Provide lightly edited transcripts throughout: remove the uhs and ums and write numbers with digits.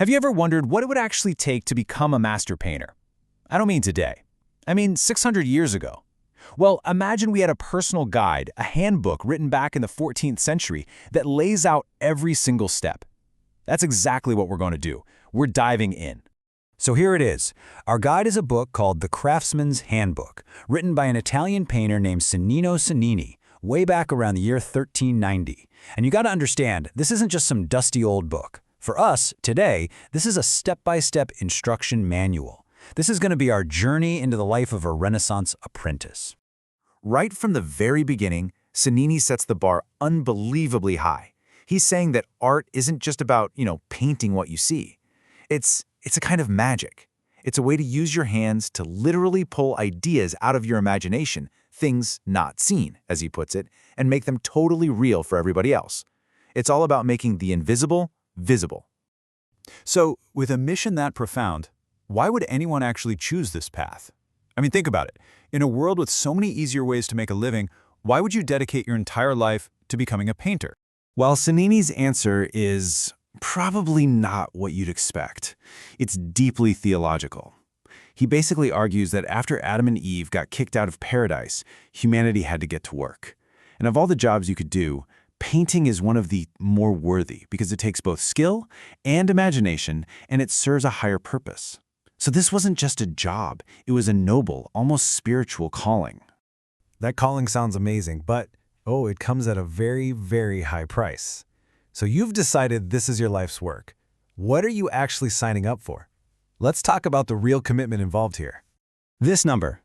Have you ever wondered what it would actually take to become a master painter? I don't mean today. I mean 600 years ago. Well, imagine we had a personal guide, a handbook written back in the 14th century that lays out every single step. That's exactly what we're going to do. We're diving in. So here it is. Our guide is a book called The Craftsman's Handbook, written by an Italian painter named Cennino Cennini, way back around the year 1390. And you got to understand, this isn't just some dusty old book. For us, today, this is a step-by-step instruction manual. This is going to be our journey into the life of a Renaissance apprentice. Right from the very beginning, Cennini sets the bar unbelievably high. He's saying that art isn't just about, painting what you see. It's a kind of magic. It's a way to use your hands to literally pull ideas out of your imagination, things not seen, as he puts it, and make them totally real for everybody else. It's all about making the invisible visible. So, with a mission that profound, why would anyone actually choose this path? I mean, think about it. In a world with so many easier ways to make a living, why would you dedicate your entire life to becoming a painter? Well, Cennini's answer is probably not what you'd expect. It's deeply theological. He basically argues that after Adam and Eve got kicked out of paradise, humanity had to get to work. And of all the jobs you could do, painting is one of the more worthy because it takes both skill and imagination, and it serves a higher purpose. So this wasn't just a job, it was a noble, almost spiritual calling. That calling sounds amazing, but it comes at a very, very high price. So you've decided this is your life's work. What are you actually signing up for? Let's talk about the real commitment involved here. This number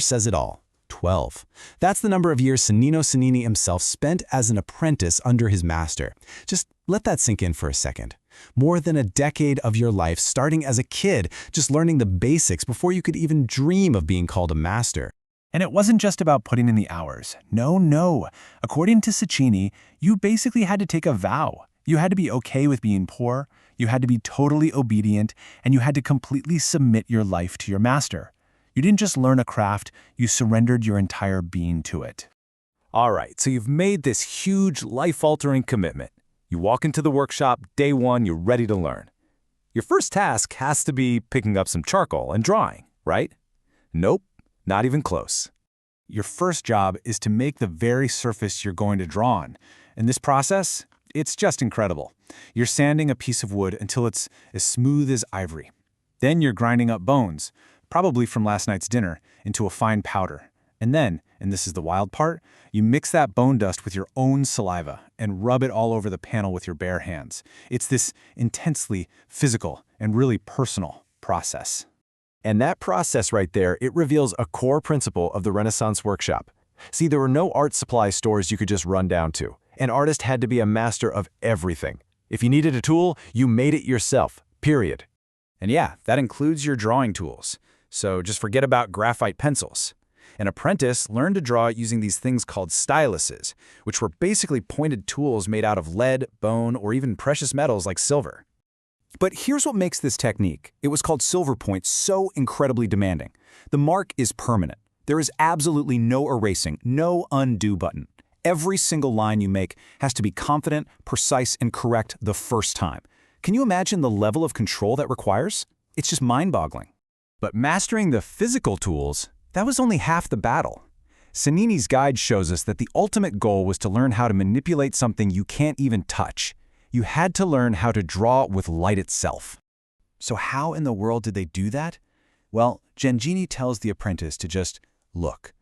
says it all. 12. That's the number of years Cennino Cennini himself spent as an apprentice under his master. Just let that sink in for a second. More than a decade of your life starting as a kid, just learning the basics before you could even dream of being called a master. And it wasn't just about putting in the hours. No. According to Cennini, you basically had to take a vow. You had to be okay with being poor, you had to be totally obedient, and you had to completely submit your life to your master. You didn't just learn a craft, you surrendered your entire being to it. All right, so you've made this huge, life-altering commitment. You walk into the workshop, day one, you're ready to learn. Your first task has to be picking up some charcoal and drawing, right? Nope, not even close. Your first job is to make the very surface you're going to draw on. And this process, it's just incredible. You're sanding a piece of wood until it's as smooth as ivory. Then you're grinding up bones, probably from last night's dinner, into a fine powder. And then, and this is the wild part, you mix that bone dust with your own saliva and rub it all over the panel with your bare hands. It's this intensely physical and really personal process. And that process right there, it reveals a core principle of the Renaissance workshop. See, there were no art supply stores you could just run down to. An artist had to be a master of everything. If you needed a tool, you made it yourself, period. And yeah, that includes your drawing tools. So just forget about graphite pencils. An apprentice learned to draw using these things called styluses, which were basically pointed tools made out of lead, bone, or even precious metals like silver. But here's what makes this technique, it was called silver point, so incredibly demanding. The mark is permanent. There is absolutely no erasing, no undo button. Every single line you make has to be confident, precise, and correct the first time. Can you imagine the level of control that requires? It's just mind-boggling. But mastering the physical tools, that was only half the battle. Cennini's guide shows us that the ultimate goal was to learn how to manipulate something you can't even touch. You had to learn how to draw with light itself. So how in the world did they do that? Well, Gengini tells the apprentice to just look.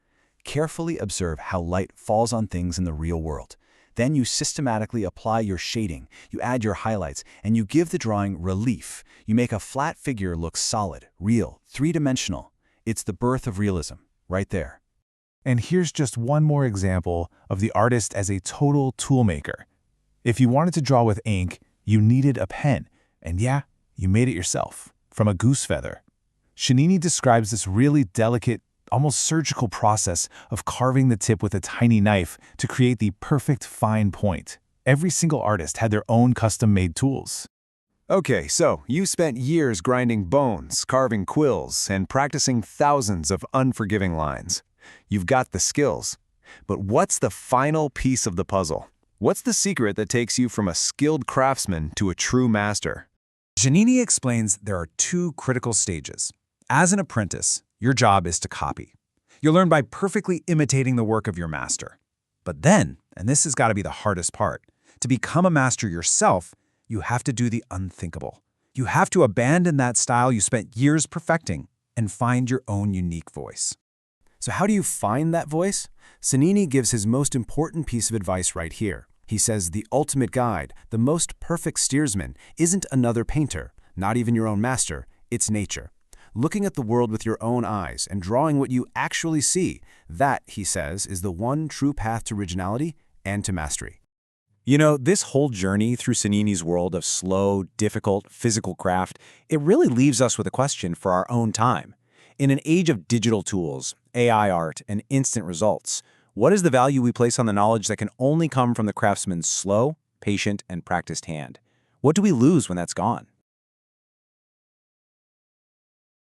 Carefully observe how light falls on things in the real world. Then you systematically apply your shading, you add your highlights, and you give the drawing relief. You make a flat figure look solid, real, three-dimensional. It's the birth of realism, right there. And here's just one more example of the artist as a total toolmaker. If you wanted to draw with ink, you needed a pen. And yeah, you made it yourself, from a goose feather. Cennini describes this really delicate, almost surgical process of carving the tip with a tiny knife to create the perfect fine point. Every single artist had their own custom-made tools. Okay, so you spent years grinding bones, carving quills, and practicing thousands of unforgiving lines. You've got the skills. But what's the final piece of the puzzle? What's the secret that takes you from a skilled craftsman to a true master? Giannini explains there are two critical stages. As an apprentice, your job is to copy. You'll learn by perfectly imitating the work of your master. But then, and this has got to be the hardest part, to become a master yourself, you have to do the unthinkable. You have to abandon that style you spent years perfecting and find your own unique voice. So how do you find that voice? Sannini gives his most important piece of advice right here. He says the ultimate guide, the most perfect steersman, isn't another painter, not even your own master, it's nature. Looking at the world with your own eyes and drawing what you actually see, that, he says, is the one true path to originality and to mastery. You know, this whole journey through Sannini's world of slow, difficult, physical craft, it really leaves us with a question for our own time. In an age of digital tools, AI art, and instant results, what is the value we place on the knowledge that can only come from the craftsman's slow, patient, and practiced hand? What do we lose when that's gone?